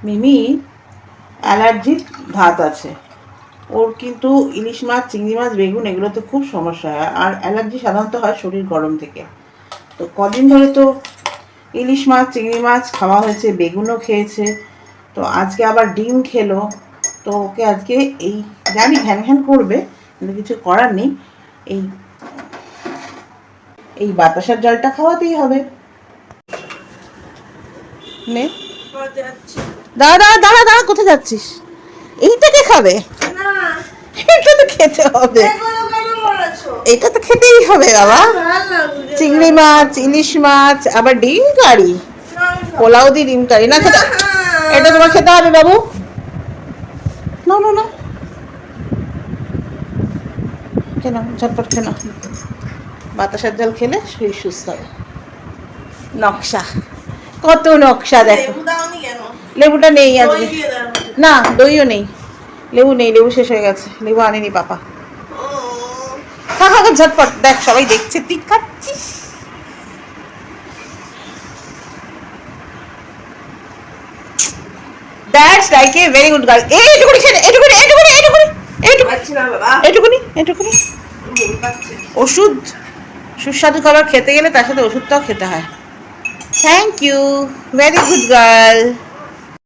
মিমি অ্যালার্জির ধাত আছে, ওর কিন্তু ইলিশ মাছ, চিংড়ি মাছ, বেগুন এগুলোতে খুব সমস্যা হয়। আর অ্যালার্জি সাধারণত হয় শরীর গরম থেকে। তো কদিন ধরে তো ইলিশ মাছ, চিংড়ি মাছ খাওয়া হয়েছে, বেগুনও খেয়েছে, তো আজকে আবার ডিম খেলো। তো ওকে আজকে এই, জানি ঘ্যান ঘ্যান করবে কিন্তু কিছু করার নেই, এই বাতাসার জলটা খাওয়াতেই হবে। নে দাঁড়া দাঁড়া দাঁড়া দাঁড়া, কোথায় যাচ্ছিস? এইটাকে খাবে? এটা তো খেতে হবে, এটা তো খেতেই হবে বাবা। চিংড়ি মাছ, ইলিশ মাছ, আবার ডিম কারি, পোলাও দিয়ে ডিম কারি না খেতে, এটা তোমার খেতে হবে বাবু। না না না, কেন ঝটপট খেয়ে নাও, বাতাসার জল খেলে শরীর সুস্থ হবে। নকশা, কত নকশা দেখো। লেবুটা নেই আজকে, না দইও নেই, লেবু নেই, লেবু শেষ হয়ে গেছে, লেবু আনেনি পাপা। খা খা ঝটপট, দেখ সবাই দেখছে তুই খাচ্ছিস। That's like a very good girl. এইটুকুনি খেলে, এইটুকুনি এইটুকুনি এইটুকুনি এইটুকুনি এইটুকুনি। ওষুধ, সুস্বাদু খাবার খেতে গেলে তার সাথে ওষুধটাও খেতে হয়। Thank you, very good girl.